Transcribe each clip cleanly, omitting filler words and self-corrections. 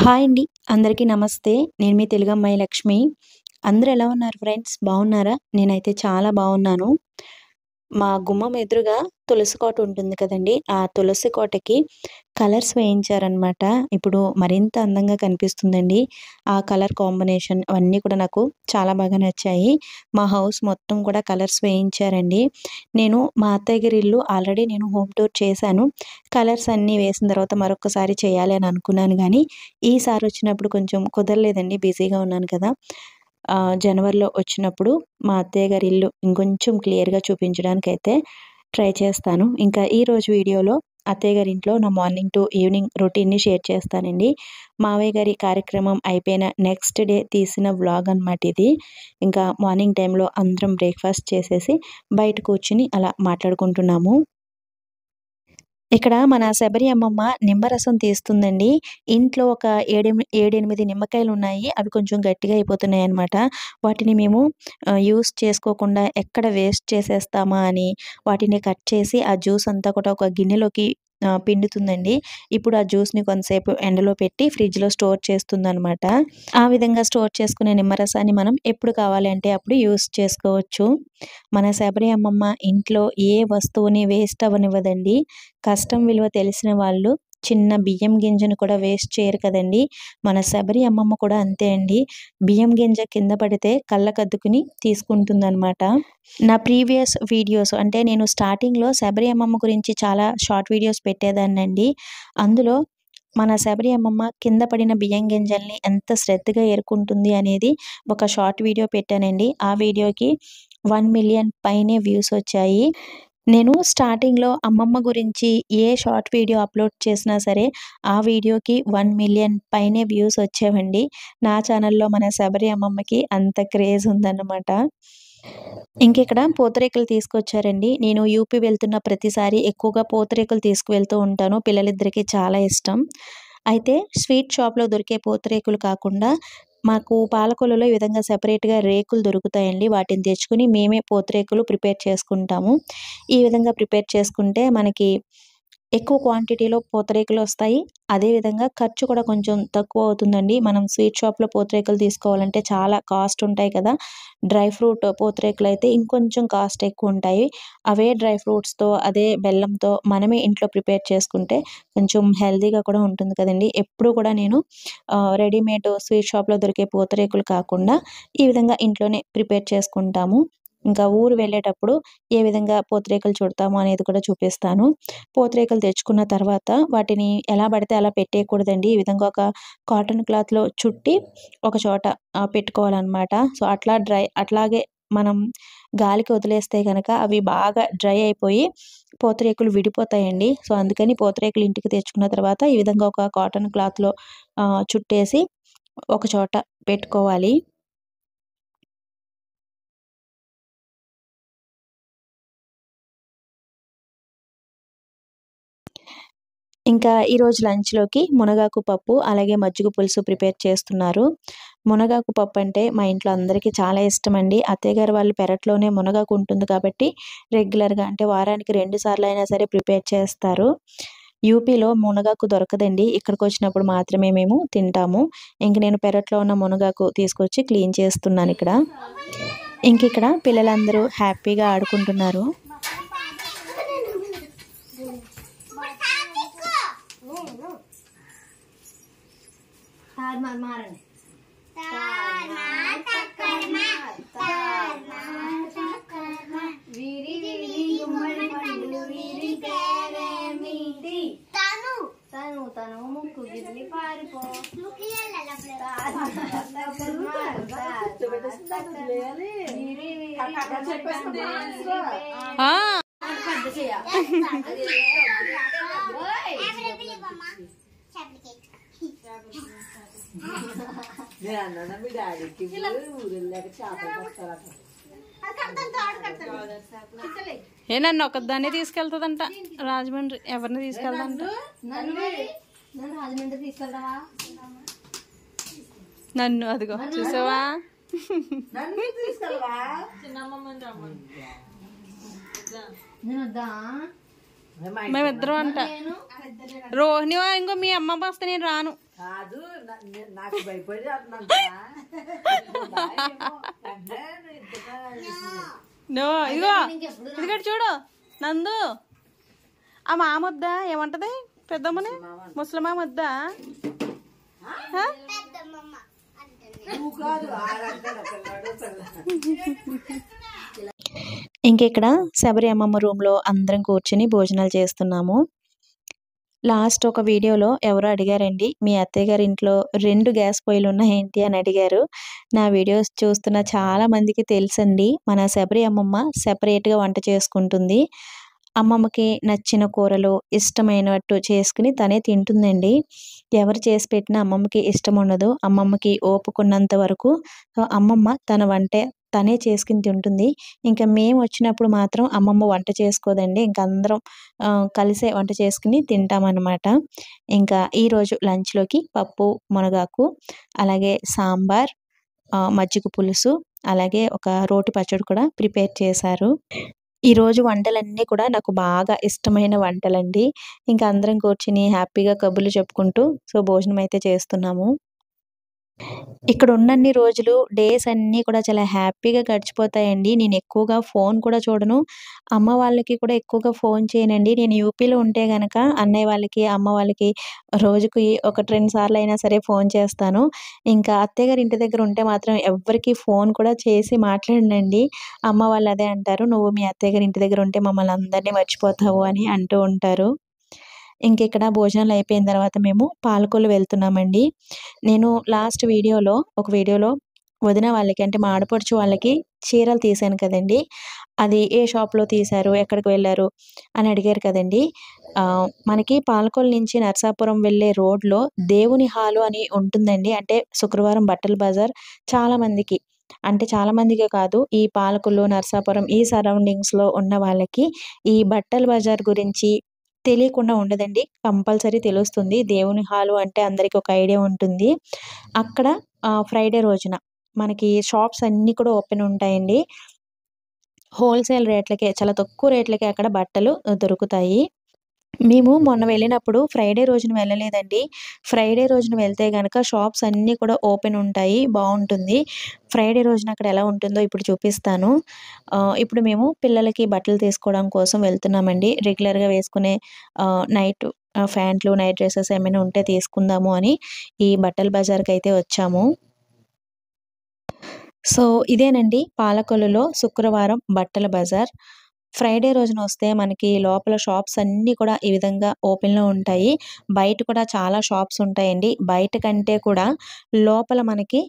Hi అండి. అందరికీ నమస్తే. నేను మీ తెలుగమ్మాయి లక్ష్మి. అందరూ ఎలా ఉన్నారు ఫ్రెండ్స్? బాగున్నారా? నేనైతే చాలా బాగున్నాను. మా గుమ్మం ఎదురుగా తులసి కోట ఉంటుంది కదండీ! ఆ తులసి కోటకి కలర్స్ వేయించారనమాట. ఇప్పుడు మరింత అందంగా కనిపిస్తుందండి. ఆ కలర్ కాంబినేషన్ అవన్నీ కూడా నాకు చాలా బాగా నచ్చాయి. మా హౌస్ మొత్తం కూడా కలర్స్ వేయించారండి. మా అత్తయ్య గారి ఇల్లు ఆల్రెడీ నేను హోమ్ టూర్ చేశాను. కలర్స్ అన్నీ వేసిన తర్వాత మరొక్కసారి చేయాలి అని అనుకున్నాను గానీ, ఈసారి వచ్చినప్పుడు కొంచెం కుదరలేదండి. బిజీగా ఉన్నాను కదా! జనవరిలో వచ్చినప్పుడు మా అత్తయ్య గారి ఇల్లు ఇంకొంచెం క్లియర్‌గా చూపించడానికైతే ట్రై చేస్తాను. ఇంకా ఈరోజు వీడియోలో అత్తయ్య గారి ఇంట్లో నా మార్నింగ్ టు ఈవినింగ్ రొటీన్‌ని షేర్ చేస్తానండి. మావయ్య గారి కార్యక్రమం అయిపోయిన నెక్స్ట్ డే తీసిన వ్లాగ్ అనమాట ఇది. ఇంకా మార్నింగ్ టైంలో అందరం బ్రేక్‌ఫాస్ట్ చేసేసి బయట కూర్చొని అలా మాట్లాడుకుంటున్నాము. ఇక్కడ మన శబరి అమ్మమ్మ నిమ్మరసం తీస్తుందండి. ఇంట్లో ఒక 7, 8 నిమ్మకాయలున్నాయి. అవి కొంచెం గట్టిగా అయిపోతున్నాయన్నమాట. వాటిని మేము యూజ్ చేసుకోకుండా ఎక్కడ వేస్ట్ చేసేస్తామా అని వాటిని కట్ చేసి ఆ జ్యూస్ అంతా కూడా ఒక గిన్నెలోకి పిండుతుందండి. ఇప్పుడు ఆ జ్యూస్‌ని కొంతసేపు ఎండలో పెట్టి ఫ్రిడ్జ్‌లో స్టోర్ చేస్తుందనమాట. ఆ విధంగా స్టోర్ చేసుకునే నిమ్మరసాన్ని మనం ఎప్పుడు కావాలి అంటే అప్పుడు యూజ్ చేసుకోవచ్చు. మన శబరి అమ్మమ్మ ఇంట్లో ఏ వస్తువుని వేస్ట్ అవ్వనివ్వదండి. కష్టం విలువ తెలిసిన వాళ్ళు చిన్న బియ్యం గింజను కూడా వేస్ట్ చేయరు కదండీ! మన శబరి అమ్మమ్మ కూడా అంతే అండి. బియ్యం గింజ కింద పడితే కళ్ళకద్దుకుని తీసుకుంటుందనమాట. నా ప్రీవియస్ వీడియోస్ అంటే నేను స్టార్టింగ్‌లో శబరి అమ్మమ్మ గురించి చాలా షార్ట్ వీడియోస్ పెట్టేదాన్నండి. అందులో మన శబరి అమ్మమ్మ కింద పడిన బియ్యం గింజల్ని ఎంత శ్రద్ధగా ఏరుకుంటుంది అనేది ఒక షార్ట్ వీడియో పెట్టానండి. ఆ వీడియోకి 1,000,000 పైనే వ్యూస్ వచ్చాయి. నేను స్టార్టింగ్‌లో అమ్మమ్మ గురించి ఏ షార్ట్ వీడియో అప్‌లోడ్ చేసినా సరే, ఆ వీడియోకి 1,000,000 పైనే వ్యూస్ వచ్చేవండి. నా ఛానల్‌లో మన శబరి అమ్మమ్మకి అంత క్రేజ్ ఉందన్నమాట. ఇంకిక్కడ పూతరేకులు తీసుకొచ్చారండి. నేను యూపీ వెళ్తున్న ప్రతిసారి ఎక్కువగా పూతరేకులు తీసుకువెళ్తూ ఉంటాను. పిల్లలిద్దరికీ చాలా ఇష్టం. అయితే స్వీట్ షాప్‌లో దొరికే పూతరేకులు కాకుండా మాకు పాలకొల్లులో ఈ విధంగా సెపరేట్‌గా రేకులు దొరుకుతాయండి. వాటిని తెచ్చుకొని మేమే పూతరేకులు ప్రిపేర్ చేసుకుంటాము. ఈ విధంగా ప్రిపేర్ చేసుకుంటే మనకి ఎక్కువ క్వాంటిటీలో పూతరేకులొస్తాయి. అదే విధంగా ఖర్చు కూడా కొంచెం తక్కువ అవుతుందండి. మనం స్వీట్ షాప్‌లో పూతరేకులు తీసుకోవాలంటే చాలా కాస్ట్ ఉంటాయి కదా! డ్రై ఫ్రూట్ పూతరేకులైతే ఇంకొంచెం కాస్ట్ ఎక్కువుంటాయి. అవే డ్రై ఫ్రూట్స్‌తో, అదే బెల్లంతో మనమే ఇంట్లో ప్రిపేర్ చేసుకుంటే కొంచెం హెల్తీగా కూడా ఉంటుంది కదండీ! ఎప్పుడు కూడా నేను రెడీమేడ్ స్వీట్ షాప్‌లో దొరికే పూతరేకులు కాకుండా ఈ విధంగా ఇంట్లోనే ప్రిపేర్ చేసుకుంటాము. ఇంకా ఊరు వెళ్ళేటప్పుడు ఏ విధంగా పూతరేకులు చుడతాము అనేది కూడా చూపిస్తాను. పూతరేకులు తెచ్చుకున్న తర్వాత వాటిని ఎలా పడితే అలా పెట్టేయకూడదండి. ఈ విధంగా ఒక కాటన్ క్లాత్‌లో చుట్టి ఒక చోట పెట్టుకోవాలనమాట. సో, అట్లాగే మనం గాలికి వదిలేస్తే గనక అవి బాగా డ్రై అయిపోయి పూతరేకులు విడిపోతాయండి. సో, అందుకని పూతరేకులు ఇంటికి తెచ్చుకున్న తర్వాత ఈ విధంగా ఒక కాటన్ క్లాత్‌లో చుట్టేసి ఒక చోట పెట్టుకోవాలి. ఇంకా ఈరోజు లంచ్‌లోకి మునగాకు పప్పు, అలాగే మజ్జిగ పులుసు ప్రిపేర్ చేస్తున్నారు. మునగాకు పప్పు అంటే మా ఇంట్లో అందరికీ చాలా ఇష్టమండి. అత్తయ్య గారు వాళ్ళ పెరట్లోనే మునగాకు ఉంటుంది కాబట్టి రెగ్యులర్‌గా అంటే వారానికి 2 సార్లయినా సరే ప్రిపేర్ చేస్తారు. యూపీలో మునగాకు దొరకదండి. ఇక్కడికొచ్చినప్పుడు మాత్రమే మేము తింటాము. ఇంక నేను పెరట్లో ఉన్న మునగాకు తీసుకొచ్చి క్లీన్ చేస్తున్నానిక్కడ. ఇంకిక్కడ పిల్లలందరూ హ్యాపీగా ఆడుకుంటున్నారు. తను ముక్కు గిల్లి పారిపో ఏ నన్ను ఒకదాన్ని తీసుకెళ్తుందంట రాజమండ్రి. ఎవరిని తీసుకెళ్తాంట? రాజమండ్రి తీసుకెళ్తావా? నన్ను అదిగో చూసావా? నేను వద్దా? మేమిద్దరం అంట. రోహిణి ఇంకో మీ అమ్మ వస్తే నేను రాను. నో ఇదిగో ఇదిగో చూడు నందు ఆ మామొద్ద ఏమంటది పెద్దమ్మని ముసలమా వద్ద ఇంకెక్కడ శబరి అమ్మమ్మ రూమ్లో అందరం కూర్చుని భోజనాలు చేస్తున్నాము. లాస్ట్ ఒక వీడియోలో ఎవరో అడిగారండి, మీ అత్తయ్య గారి ఇంట్లో 2 గ్యాస్ పొయ్యిలు ఉన్నాయేంటి అని అడిగారు. నా వీడియోస్ చూస్తున్న చాలా మందికి తెలుసండి, మన శబరి అమ్మమ్మ సెపరేట్గా వంట చేసుకుంటుంది. అమ్మమ్మకి నచ్చిన కూరలు ఇష్టమైనట్టు చేసుకుని తనే తింటుందండి. ఎవరు చేసి పెట్టినా అమ్మమ్మకి ఇష్టం ఉండదు. అమ్మమ్మకి ఓపుకున్నంత వరకు అమ్మమ్మ తన వంటే తనే చేసుకుని తింటుంది. ఇంకా మేము వచ్చినప్పుడు మాత్రం అమ్మమ్మ వంట చేసుకోదండి. ఇంక అందరం కలిసే వంట చేసుకుని తింటామన్నమాట. ఇంకా ఈరోజు లంచ్లోకి పప్పు మునగాకు, అలాగే సాంబార్, మజ్జిగ పులుసు, అలాగే ఒక రోటి పచ్చడి కూడా ప్రిపేర్ చేశారు. ఈరోజు వంటలన్నీ కూడా నాకు బాగా ఇష్టమైన వంటలండి. ఇంకా అందరం కూర్చుని హ్యాపీగా కబుర్లు చెప్పుకుంటూ భోజనం అయితే చేస్తున్నాము. ఇక్కడ ఉన్నన్ని రోజులు డేస్ అన్నీ కూడా చాలా హ్యాపీగా గడిచిపోతాయండి. నేను ఎక్కువగా ఫోన్ కూడా చూడను. అమ్మ వాళ్ళకి కూడా ఎక్కువగా ఫోన్ చేయనండి. నేను యూపీలో ఉంటే గనక అన్నయ్య వాళ్ళకి, అమ్మ వాళ్ళకి రోజుకి ఒక 2 సార్లు అయినా సరే ఫోన్ చేస్తాను. ఇంకా అత్తయ్య గారి ఇంటి దగ్గర ఉంటే మాత్రం ఎవ్వరికీ ఫోన్ కూడా చేసి మాట్లాడనండి. అమ్మ వాళ్ళు అదే అంటారు, "నువ్వు మీ అత్తయ్య గారి ఇంటి దగ్గర ఉంటే మమ్మల్ని అందరినీ మర్చిపోతావు" అని అంటూ ఉంటారు. ఇంకిక్కడ భోజనాలు అయిపోయిన తర్వాత మేము పాలకొల్లు వెళ్తున్నామండి. నేను లాస్ట్ వీడియోలో ఒక వీడియోలో వదిన వాళ్ళకి అంటే మా ఆడపడుచు వాళ్ళకి చీరలు తీశాను కదండీ! అది ఏ షాప్‌లో తీశారు? ఎక్కడికి వెళ్లారు? అని అడిగారు కదండీ! మనకి పాలకొల్లు నుంచి నరసాపురం వెళ్ళే రోడ్‌లో దేవుని హాలు అని ఉంటుందండి. అంటే శుక్రవారం బట్టల బజార్ చాలామందికి, అంటే చాలామందికే కాదు, ఈ పాలకొల్లు, నరసాపురం ఈ సరౌండింగ్స్‌లో ఉన్న వాళ్ళకి ఈ బట్టల బజార్ గురించి తెలియకుండా ఉండదండి. కంపల్సరీ తెలుస్తుంది. దేవుని హాలు అంటే అందరికి ఒక ఐడియా ఉంటుంది. అక్కడ ఫ్రైడే రోజున మనకి షాప్స్ అన్నీ కూడా ఓపెన్ ఉంటాయండి. హోల్‌సేల్ రేట్లకే, చాలా తక్కువ రేట్లకే అక్కడ బట్టలు దొరుకుతాయి. మేము మొన్న వెళ్ళినప్పుడు ఫ్రైడే రోజున వెళ్ళలేదండి. ఫ్రైడే రోజున వెళ్తే గనక షాప్స్ అన్నీ కూడా ఓపెన్ ఉంటాయి. బావుంటుంది. ఫ్రైడే రోజున అక్కడ ఎలా ఉంటుందో ఇప్పుడు చూపిస్తాను. ఇప్పుడు మేము పిల్లలకి బట్టలు తీసుకోవడం కోసం వెళ్తున్నామండి. రెగ్యులర్‌గా వేసుకునే ప్యాంట్లు, నైట్ డ్రెసెస్ ఏమైనా ఉంటే తీసుకుందాము అని ఈ బట్టల బజార్‌కైతే వచ్చాము. ఇదేనండి పాలకొల్లులో శుక్రవారం బట్టల బజార్. ఫ్రైడే రోజున వస్తే మనకి లోపల షాప్స్ అన్నీ కూడా ఈ విధంగా ఓపెన్‌లో ఉంటాయి. బయట కూడా చాలా షాప్స్ ఉంటాయండి. బయట కంటే కూడా లోపల మనకి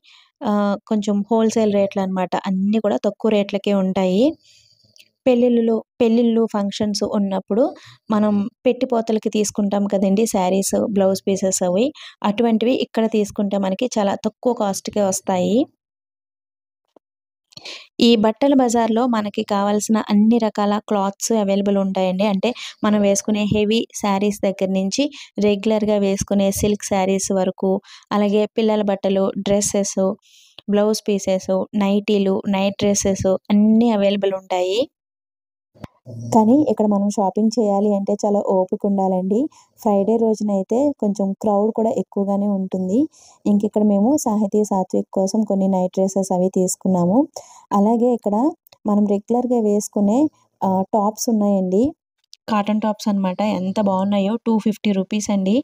కొంచెం హోల్‌సేల్ రేట్లనమాట. అన్నీ కూడా తక్కువ రేట్లకే ఉంటాయి. పెళ్ళిళ్ళు, ఫంక్షన్స్ ఉన్నప్పుడు మనం పెట్టిపోతలకి తీసుకుంటాం కదండీ! శారీస్, బ్లౌజ్ పీసెస్ అవి. అటువంటివి ఇక్కడ తీసుకుంటే మనకి చాలా తక్కువ కాస్ట్‌కే వస్తాయి. ఈ బట్టల బజార్‌లో మనకి కావాల్సిన అన్ని రకాల క్లాత్స్ అవైలబుల్ ఉంటాయండి. అంటే మనం వేసుకునే హెవీ శారీస్ దగ్గర నుంచి రెగ్యులర్‌గా వేసుకునే సిల్క్ శారీస్ వరకు, అలాగే పిల్లల బట్టలు, డ్రెసెస్, బ్లౌజ్ పీసెస్, నైటీలు, నైట్ డ్రెసెస్ అన్నీ అవైలబుల్ ఉంటాయి. కానీ ఇక్కడ మనం షాపింగ్ చేయాలి అంటే చాలా ఓపిక ఉండాలండి. ఫ్రైడే రోజునైతే కొంచెం క్రౌడ్ కూడా ఎక్కువగానే ఉంటుంది. ఇంకిక్కడ మేము సాత్విక్ కోసం కొన్ని నైట్ డ్రెసెస్ అవి తీసుకున్నాము. అలాగే ఇక్కడ మనం రెగ్యులర్‌గా వేసుకునే టాప్స్ ఉన్నాయండి. కాటన్ టాప్స్ అనమాట. ఎంత బాగున్నాయో, 250 రూపీస్ అండి.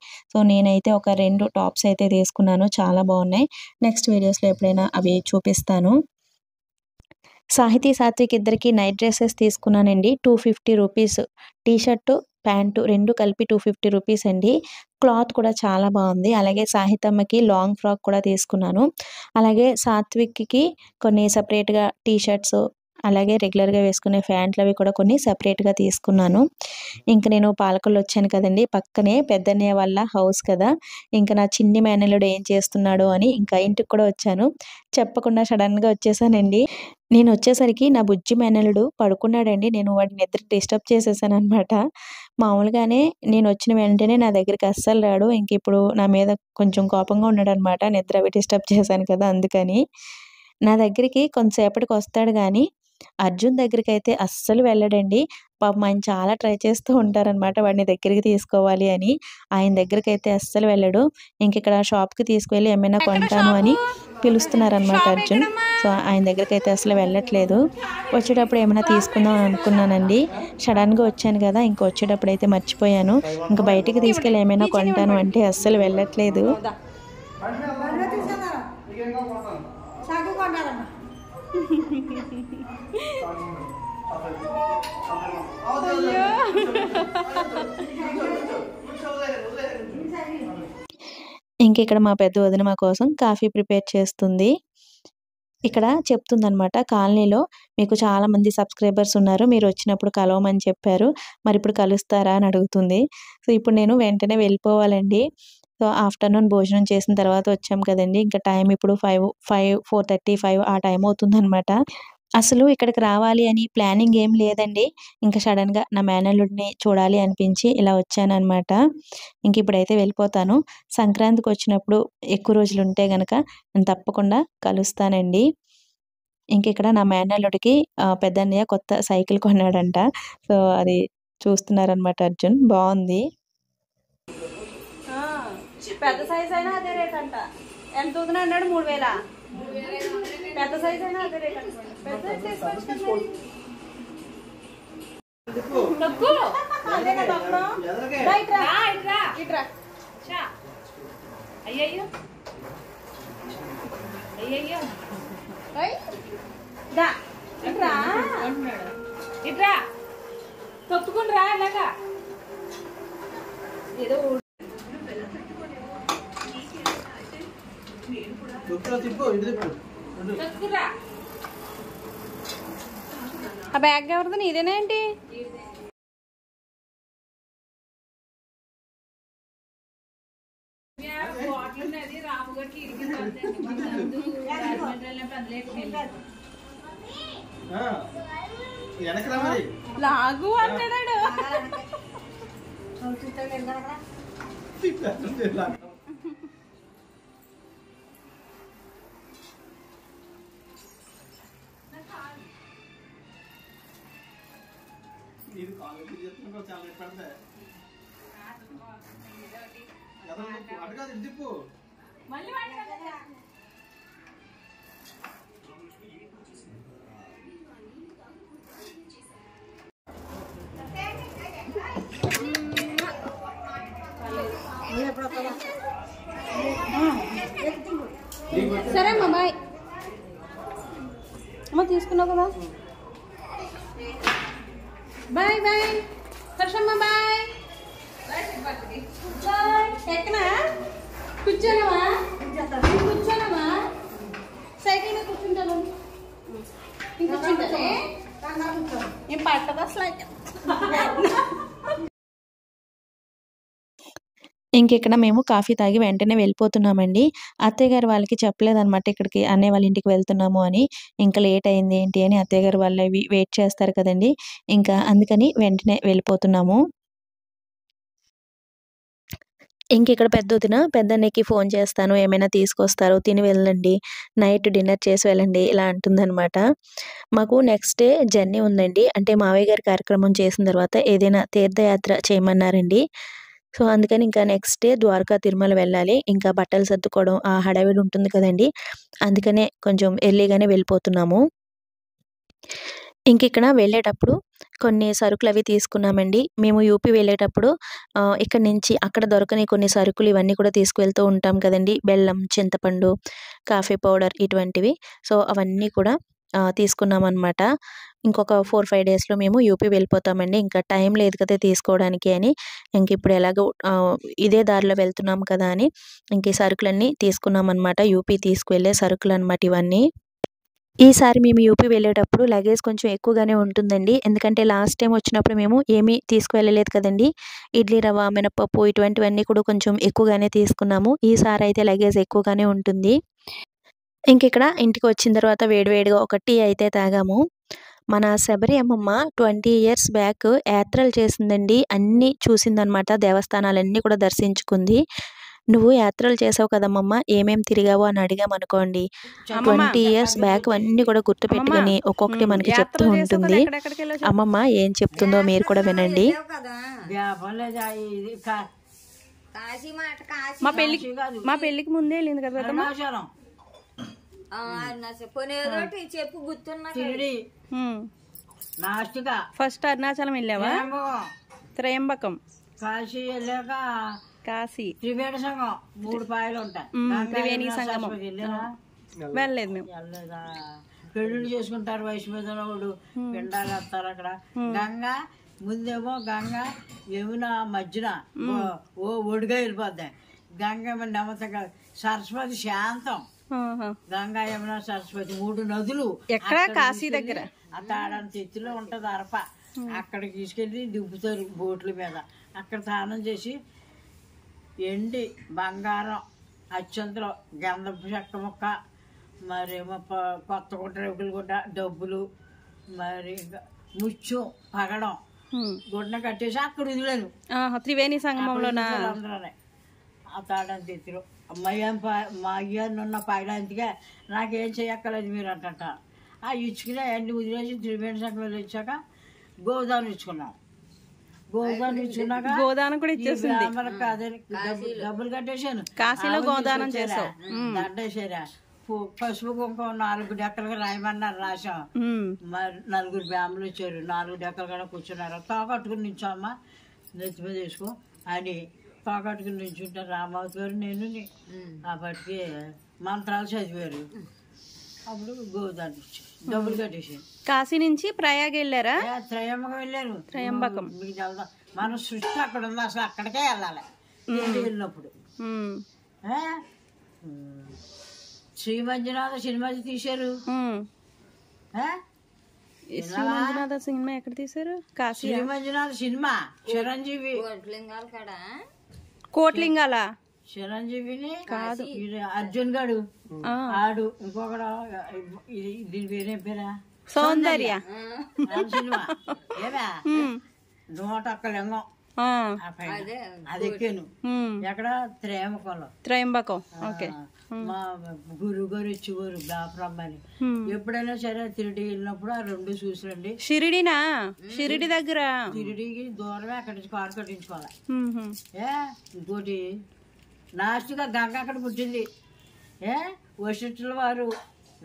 నేనైతే ఒక 2 టాప్స్ అయితే తీసుకున్నాను. చాలా బాగున్నాయి. నెక్స్ట్ వీడియోస్‌లో ఎప్పుడైనా అవి చూపిస్తాను. సాత్విక్ ఇద్దరికి నైట్ డ్రెసెస్ తీసుకున్నానండి. 250 రూపీస్. టీ షర్టు, ప్యాంటు 2 కలిపి 250 రూపీస్ అండి. క్లాత్ కూడా చాలా బాగుంది. అలాగే సాహితమ్మకి లాంగ్ ఫ్రాక్ కూడా తీసుకున్నాను. అలాగే సాత్విక్‌కి కొన్ని సెపరేట్‌గా టీ షర్ట్స్, అలాగే రెగ్యులర్‌గా వేసుకునే ప్యాంట్లు అవి కూడా కొన్ని సెపరేట్‌గా తీసుకున్నాను. ఇంక నేను పాలకొల్లు వచ్చాను కదండీ! పక్కనే పెద్దన్నయ్య వాళ్ళ హౌస్ కదా! ఇంక నా చిన్ని మేనల్లుడు ఏం చేస్తున్నాడో అని ఇంకా ఇంటికి కూడా వచ్చాను. చెప్పకుండా సడన్‌గా వచ్చేసానండి. నేను వచ్చేసరికి నా బుజ్జి మేనల్లుడు పడుకున్నాడండి. నేను వాడి నిద్ర డిస్టర్బ్ చేసేసాననమాట. మామూలుగానే నేను వచ్చిన వెంటనే నా దగ్గరికి అస్సలు రాడు. ఇప్పుడు నా మీద కొంచెం కోపంగా ఉన్నాడనమాట. నిద్ర అవి డిస్టర్బ్ చేశాను కదా అందుకని. నా దగ్గరికి కొంతసేపటికి వస్తాడు గానీ, అర్జున్ దగ్గరికైతే అస్సలు వెళ్ళడండి. పాపం ఆయన చాలా ట్రై చేస్తూ ఉంటారనమాట వాడిని దగ్గరికి తీసుకోవాలి అని. ఆయన దగ్గరికైతే అస్సలు వెళ్ళడు. ఇంకిక్కడ షాప్‌కి తీసుకువెళ్ళి ఏమైనా కొంటాను అని పిలుస్తున్నారనమాట అర్జున్. సో, ఆయన దగ్గరికైతే అసలు వెళ్ళట్లేదు. వచ్చేటప్పుడు ఏమైనా తీసుకుందాం అని అనుకున్నానండి. సడన్‌గా వచ్చాను కదా! ఇంక వచ్చేటప్పుడైతే మర్చిపోయాను. ఇంక బయటికి తీసుకెళ్ళి ఏమైనా కొంటాను అంటే అస్సలు వెళ్ళట్లేదు. ఇంకిక్కడ మా పెద్ద వదిన మా కోసం కాఫీ ప్రిపేర్ చేస్తుంది. ఇక్కడ చెప్తుందనమాట, కాలనీలో మీకు చాలా మంది సబ్స్క్రైబర్స్ ఉన్నారు. మీరొచ్చినప్పుడు కలవమని చెప్పారు. మరిప్పుడు కలుస్తారా అని అడుగుతుంది. సో, ఇప్పుడు నేను వెంటనే వెళ్ళిపోవాలండి. సో, ఆఫ్టర్‌నూన్ భోజనం చేసిన తర్వాత వచ్చాం కదండీ! ఇంకా టైం ఇప్పుడు 4:30, 5 ఆ టైం అవుతుందనమాట. అసలు ఇక్కడికి రావాలి అని ప్లానింగ్ ఏం లేదండి. ఇంకా సడెన్‌గా నా మేనల్లుడిని చూడాలి అనిపించి ఇలా వచ్చాననమాట. ఇంకిప్పుడైతే వెళ్ళిపోతాను. సంక్రాంతికొచ్చినప్పుడు ఎక్కువ రోజులుంటే గనక నేను తప్పకుండా కలుస్తానండి. ఇంకిక్కడ నా మేనల్లుడికి పెద్దన్నయ్య కొత్త సైకిల్ కొన్నాడంట. సో, అది చూస్తున్నారనమాట అర్జున్. బావుంది. పెద్ద సైజ్ అయినా అదే రేట్ అంట. ఎంత అవుతుంది అన్నాడు? 3000. పెద్ద సైజ్ అయినా అదే రేట్ అనుకోండి. పెద్ద సైజ్ తీసుకోవచ్చు కదా మరి. తక్కువ అదే కదా అప్పుడు. ఇట్రా అయ్యయ్యో అయ్యయ్యో దా ఇట్రా ఇట్రా తప్పుకుని రా అలాగా ఏదో ఆ బ్యాగ్ ఎవరిది? నీదేనా ఏంటి? లాగు అన్నాడు. సరే అమ్మా బాయ్. అమ్మ తీసుకున్నావు కదా. బాయ్ బాయ్ హర్షమ్మ బాయ్. ఎక్కనా కూర్చోనమ్మా కూర్చోనమ్మా సైకిల్ మీద కూర్చుంటాను. కూర్చుంటానే ఏం పట్టదు అసలు. ఇంకిక్కడ మేము కాఫీ తాగి వెంటనే వెళ్ళిపోతున్నామండి. అత్తయ్య గారు వాళ్ళకి చెప్పలేదనమాట ఇక్కడికి అన్నయ్య వాళ్ళ ఇంటికి వెళ్తున్నాము అని. ఇంకా లేట్ అయింది ఏంటి అని అత్తయ్య గారు వాళ్ళవి వెయిట్ చేస్తారు కదండీ! ఇంకా అందుకని వెంటనే వెళ్ళిపోతున్నాము. ఇంకిక్కడ పెద్దొదిన పెద్దన్నయ్యకి ఫోన్ చేస్తాను. ఏమైనా తీసుకొస్తారు. తిని వెళ్ళండి. నైట్ డిన్నర్ చేసి వెళ్ళండి. ఇలా అంటుందనమాట. మాకు నెక్స్ట్ డే జర్నీ ఉందండి. అంటే మావయ్య గారి కార్యక్రమం చేసిన తర్వాత ఏదైనా తీర్థయాత్ర చేయమన్నారండి. సో, అందుకని ఇంకా నెక్స్ట్ డే ద్వారకా, తిరుమల వెళ్ళాలి. ఇంకా బట్టలు సర్దుకోవడం ఆ హడావిడి ఉంటుంది కదండీ! అందుకనే కొంచెం ఎర్లీగానే వెళ్ళిపోతున్నాము. ఇంకిక్కడ వెళ్ళేటప్పుడు కొన్ని సరుకులవి తీసుకున్నామండి. మేము యూపీ వెళ్ళేటప్పుడు ఇక్కడి నుంచి అక్కడ దొరకని కొన్ని సరుకులు ఇవన్నీ కూడా తీసుకువెళ్తూ ఉంటాం కదండీ! బెల్లం, చింతపండు, కాఫీ పౌడర్ ఇటువంటివి. సో, అవన్నీ కూడా తీసుకున్నామనమాట. ఇంకొక 4, 5 డేస్‌లో మేము యూపీ వెళ్ళిపోతామండి. ఇంకా టైం లేదు కదా తీసుకోవడానికి అని. ఇంకిప్పుడు ఎలాగో ఇదే దారిలో వెళ్తున్నాం కదా అని ఇంక ఈ సరుకులన్నీ తీసుకున్నామనమాట. యూపీ తీసుకువెళ్ళే సరుకులనమాట ఇవన్నీ. ఈసారి మేము యూపీ వెళ్ళేటప్పుడు లగేజ్ కొంచెం ఎక్కువగానే ఉంటుందండి. ఎందుకంటే లాస్ట్ టైమ్ వచ్చినప్పుడు మేము ఏమీ తీసుకువెళ్ళలేదు కదండీ! ఇడ్లీ రవ్వ, మినపప్పు ఇటువంటివన్నీ కూడా కొంచెం ఎక్కువగానే తీసుకున్నాము. ఈసారి అయితే లగేజ్ ఎక్కువగానే ఉంటుంది. ఇంకిక్కడ ఇంటికొచ్చిన తర్వాత వేడివేడిగా ఒక టీ అయితే తాగాము. మన శబరి అమ్మమ్మ 20 ఇయర్స్ బ్యాక్ యాత్రలు చేసిందండి. అన్నీ చూసిందనమాట. దేవస్థానాలన్నీ కూడా దర్శించుకుంది. నువ్వు యాత్రలు చేసావు కదమ్మమ్మ, ఏమేం తిరిగావు అని అడిగామనుకోండి, 20 ఇయర్స్ బ్యాక్ అన్నీ కూడా గుర్తుపెట్టుకొని ఒక్కొక్కటి మనకి చెప్తూ ఉంటుంది. అమ్మమ్మ ఏం చెప్తుందో మీరు కూడా వినండి. మా పెళ్ళికి ముందే వెళ్ళింది కదా చెప్పు గుర్తున్నా. ఫస్ట్ అరుణాచలం వెళ్ళావా? త్రయంబకం, కాశీ వెళ్ళాక కాశీ, త్రివేణి సంఘం 3 పాయలు ఉంటాయి. త్రివేణి సంగమం వెళ్ళలేదు మేము. వెళ్ళలేదా? పెళ్ళిళ్ళు చేసుకుంటారు వయసు మీద వాళ్ళు, పిండాలు వేస్తారు అక్కడ. గంగా ముందేమో గంగా యమున మధ్యన ఓ ఒడిగా వెళ్ళిపోద్ది. గంగ నెమ్మదిగా, సరస్వతి శాంతం. గంగా యమున సరస్వతి 3 నదులు ఎక్కడ? కాశీ దగ్గర ఆ తాడని తెత్తిలో ఉంటది అరప. అక్కడికి తీసుకెళ్ళి దింపుతారు బోట్ల మీద. అక్కడ స్నానం చేసి ఎండి బంగారం అత్యంతలో గంధపు చెక్క ముక్క, మరేమో కొత్త గుడ్డ రేకులు గుడ్డ, డబ్బులు, మరి ముత్యం పగడం గుడ్డ కట్టేసి అక్కడ వదిలేను. త్రివేణి సంగమంలోనా? అందరూ ఆ తాడని తెత్తిలో మా అయ్యాన్ని ఉన్న పైలాంతిగా నాకేం చేయక్కర్లేదు మీరు అంట. ఆ ఇచ్చుకునే అన్ని వదిలేసి త్రివేణి సంగంలో వచ్చాక గోదావరి ఇచ్చుకున్నాం. గోదావరి ఇచ్చుకున్నాక గోదానం కూడా ఇచ్చేసింది. డబ్బులు కట్టేసాను. కాశీలో గోదానం చేసావు. దండేసారా? పసుపు కుంకుమ 4 డెక్కలుగా రాయమన్నారు, రాసాం. మరి 4 బ్యాములు వచ్చారు. 4 డెక్కలు కూడా కూర్చున్నారు. తోకట్టుకుని నించోమ్మా, నెత్తి మీద వేసుకో అని తోకట్టుకుని నించుంటారు. రామావతి గారు నేను అప్పటికి మంత్రాలు చదివారు. అప్పుడు గోదావరి ఇచ్చారు, డబ్బులు కట్టేసాను. కాశీ నుంచి ప్రయాగ వెళ్ళారా? త్రయంబకం వెళ్ళారు. త్రయంబకం మీకు వెళ్దాం, మన సృష్టి అక్కడ ఉంది, అసలు అక్కడికే వెళ్ళాలి. వెళ్ళినప్పుడు శ్రీ మంజునాథ సినిమా తీశారు. శ్రీ మంజునాథ సినిమా ఎక్కడ తీశారు? కాశీ. శ్రీ మంజునాథ సినిమా చిరంజీవి కోట్లింగాల చిరంజీవిని కాదు, అర్జున్ గాడు ఆడు, ఇంకొకడు దీని పేరేం పేరా? సౌందర్య సినిమా ఏదా 101 లింగం అది ఎక్కాను. ఎక్కడ? త్రయంబకంలో. త్రయంబకం. ఓకే. మా గురువు గారు వచ్చేవారు బ్రాహ్మణి. ఎప్పుడైనా సరే తిరిగి వెళ్ళినప్పుడు ఆ 2 చూసిరండి. షిరిడినా? షిరిడి దగ్గర. తిరిడికి దూరమే, అక్కడి నుంచి కారు కట్టించుకోవాలి. ఇంకోటి లాస్ట్గా గంగ అక్కడ పుట్టింది. వశిష్ఠుల వారు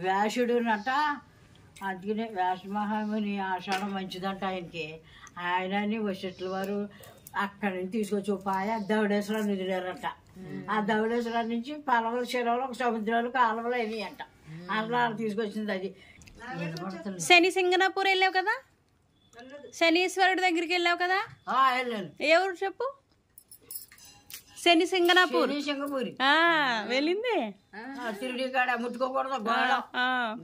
వ్యాసుడు నట, అందుకనే వ్యాసమహాముని ఆషాఢం మంచిదంట ఆయనకి. ఆయనని వశిష్ఠుల వారు అక్కడి నుంచి తీసుకొచ్చి పాయ ధవళేశ్వరాన్ని వదిలేరంట. ఆ ధవళేశ్వరం నుంచి పలవల చెరువులు, ఒక సముద్రాలు, కాలువలు అయినాయి అంట. అట్లా తీసుకొచ్చింది అది. శని సింగనాపూర్ వెళ్ళావు కదా? శనీశ్వరుడి దగ్గరికి వెళ్ళావు కదా? వెళ్ళాను. ఏ ఊరు చెప్పు? శని సింగనాపూర్. సింగపూరి వెళ్ళింది. తిరిగి కాడ ముట్టుకోకూడదు,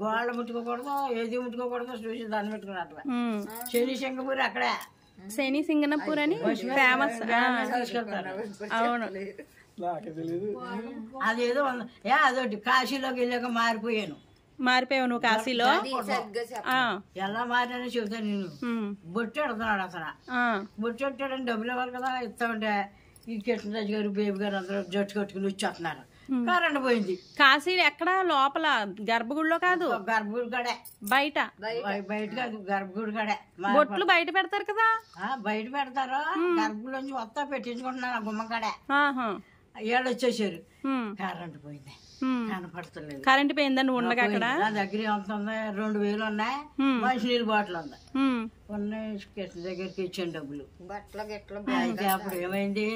గోళ్ళ ముట్టుకోకూడదు, ఏది ముట్టుకోకూడదు, చూసి దాన్ని పెట్టుకున్నట్టు. శని సింగపూరి అక్కడే. శని సింగనాపూర్ అని ఫేమస్. అవును. అదేదో అదొకటి కాశీలోకి వెళ్ళాక మారిపోయాను. మారిపోయావు నువ్వు కాశీలో? ఎలా మారినా చెబుతాను నేను. బొట్టు ఎడుతున్నాడు అసలు. బొట్టు పెట్టాడని డబ్బులు ఇవ్వాలి కదా, ఇస్తామంటే ఈ కృష్ణరాజు గారు, బేబీ గారు అందరూ జట్టు కట్టుకుని వచ్చేస్తున్నారు. కరెంట్ పోయింది. కాశీ ఎక్కడ? లోపల గర్భగుడిలో కాదు, గర్భగుడి కాడే. బయట? బయట కాదు, గర్భగుడి కాడే. బొట్లు బయట పెడతారు కదా? బయట పెడతారు. గర్భగుడిలోంచి వస్తా పెట్టించుకుంటున్నాను గుమ్మ కాడే. ఏళ్ళు వచ్చేసారు. కరెంట్ పోయింది, కనపడతలేదు. కరెంట్ పోయిందని ఉండగా అక్కడ. నా దగ్గర ఎంత ఉంది? 2000 ఉన్నాయి. మంచినీళ్ళు బాటిల్ ఉంది ఉన్నాయి. కృష్ణ దగ్గరికి ఇచ్చాను డబ్బులు. అయితే అప్పుడు ఏమైంది,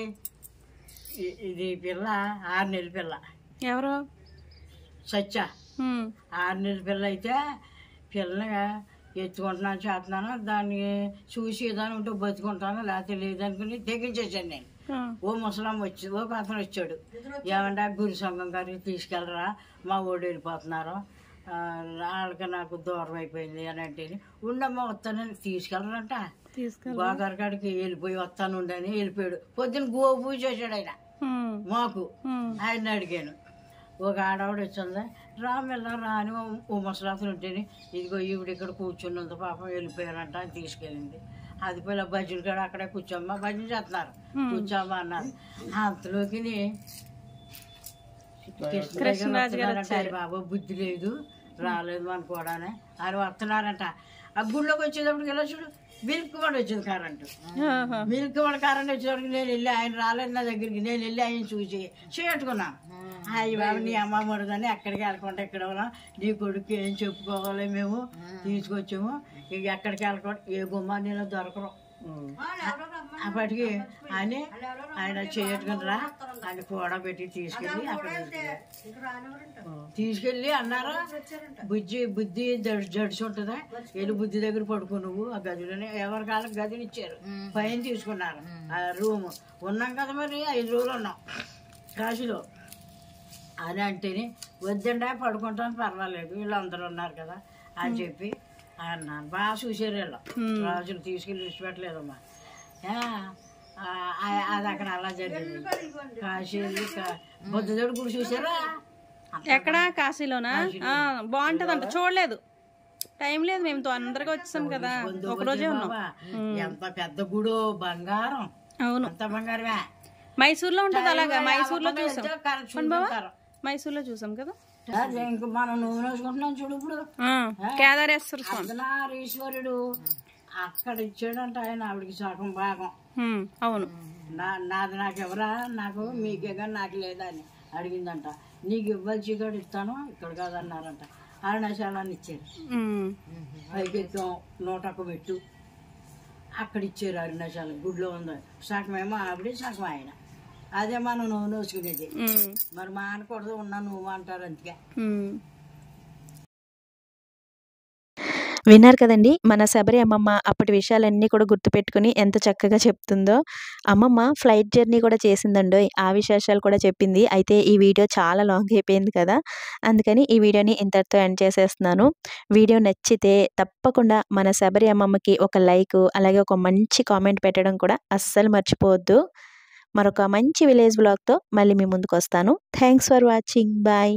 ఇది పిల్ల 6 నెలల పిల్ల. ఎవరు? సత్య. 6 నెలల పిల్ల అయితే పిల్లగా ఎత్తుకుంటున్నాను, చేస్తున్నాను. దాన్ని చూసి ఏదైనా ఉంటే బతుకుంటాను, లేకపోతే లేదనుకుని తెగించేసాను నేను. ఓ ముసలాం వచ్చి ఒక అతను వచ్చాడు. ఏమంటే గురు సంఘం గారికి తీసుకెళ్ళరా, మా ఓడి వెళ్ళిపోతున్నారు, వాళ్ళకి నాకు దూరం అయిపోయింది అని అంటే, ఉండమ్మా వస్తానని తీసుకెళ్ళరంట. గోదావరి కాడికి వెళ్ళిపోయి వస్తాను ఉండని వెళ్ళిపోయాడు. పొద్దున్న గోపూజ చేశాడు ఆయన మాకు. ఆయన అడిగాను. ఒక ఆడవాడు వచ్చింది, రామెల్లా అని ఓ ముసలాతను ఉంటేనే, ఇదిగో ఈవిడ ఇక్కడ కూర్చున్నంత పాపం వెళ్ళిపోయారంట అని తీసుకెళ్ళింది. అది పోయి భజన కాడ అక్కడే కూర్చోమ్మా, భజన చేస్తున్నారు, కూర్చోమ్మా అన్నారు. అంతలోకి కృష్ణరాజు గారు వస్తున్నారంట బాబు బుద్ధి లేదు రాలేదు అనుకోవడానే ఆయన వస్తున్నారంట ఆ గుళ్ళోకి వచ్చేటప్పుడు ఇలా చూడు మిల్క్ వాడు వచ్చింది కరెంటు మిల్క్ వాడు కరెంట్ వచ్చేటప్పటికి నేను వెళ్ళి ఆయన రాలేదు నా దగ్గరికి నేను వెళ్ళి ఆయన చూసి చేయట్టుకున్నాను అయ్యి బాబు నీ అమ్మ మరుదని ఎక్కడికి వెళ్ళకుండా ఇక్కడ ఉన్నాం నీ కొడుకు ఏం చెప్పుకోవాలి మేము తీసుకొచ్చాము ఇక ఎక్కడికి వెళ్ళకుండా ఏ గుమ్మానీలో దొరకరు అప్పటికి అని ఆయన చేయట్టుకుని రా అని కూడా పెట్టి తీసుకెళ్ళి అక్కడ తీసుకెళ్ళి అన్నారా బుద్ధి జడిచి ఉంటుందా వెళ్ళి బుద్ధి దగ్గర పడుకో నువ్వు ఆ గదిలోనే ఎవరి కాళ్ళకి గదిని ఇచ్చారు పైన తీసుకున్నారు ఆ రూమ్ ఉన్నాం కదా మరి 5 రోజులు ఉన్నాం కాశీలో అని అంటేనే వద్దండా పడుకుంటాను పర్వాలేదు వీళ్ళందరూ ఉన్నారు కదా అని చెప్పి అన్నాను బాగా చూసారు వీళ్ళు రాజులు తీసుకెళ్ళి విడిచిపెట్టలేదమ్మా అది అక్కడ అలా జరిగింది కాశీ బుద్ధుడు గుడి చూసారా ఎక్కడ కాశీలోనా బాగుంటదంట చూడలేదు టైం లేదు మేము తొందరగా వచ్చాం కదా ఒక రోజే ఉన్నాం ఎంత పెద్ద గుడో బంగారం అవును అంత బంగారమే మైసూర్లో ఉంటది అలాగా మైసూర్లో చూసాం మైసూర్లో చూసాం కదా ఇంక మనం నూనె వేసుకుంటున్నాం చూడు ఇప్పుడు కేదారేశ్వర స్వామి అర్ధనారీశ్వరుడు అక్కడ ఇచ్చాడంట ఆయన ఆవిడకి సగం భాగం అవును నాది నాకు ఎవరా నాకు మీకే కానీ నాకు లేదా అని అడిగిందంట నీకు ఇవ్వాల్సి కూడా ఇస్తాను ఇక్కడ కాదన్నారంట అరుణాచలాన్ని ఇచ్చారు పైకి ఎత్తాం 101 మెట్టు అక్కడ ఇచ్చారు అరుణాచలం గుడిలో ఉంది సగమేమో ఆవిడ సగం ఆయన అదే మనం నువ్వు నోసుకునేది మరి మా అనకూడదు ఉన్నా నువ్వు అంటారు అంతగా విన్నారు కదండి మన శబరి అమ్మమ్మ అప్పటి విషయాలన్నీ కూడా గుర్తుపెట్టుకుని ఎంత చక్కగా చెప్తుందో. అమ్మమ్మ ఫ్లైట్ జర్నీ కూడా చేసిందండోయ్, ఆ విశేషాలు కూడా చెప్పింది. అయితే ఈ వీడియో చాలా లాంగ్ అయిపోయింది కదా, అందుకని ఈ వీడియోని ఇంతటితో ఎండ్ చేసేస్తున్నాను. వీడియో నచ్చితే తప్పకుండా మన శబరి అమ్మమ్మకి ఒక లైక్, అలాగే ఒక మంచి కామెంట్ పెట్టడం కూడా అస్సలు మర్చిపోవద్దు. మరొక మంచి విలేజ్ బ్లాగ్తో మళ్ళీ మీ ముందుకు వస్తాను. Thanks for watching. బాయ్.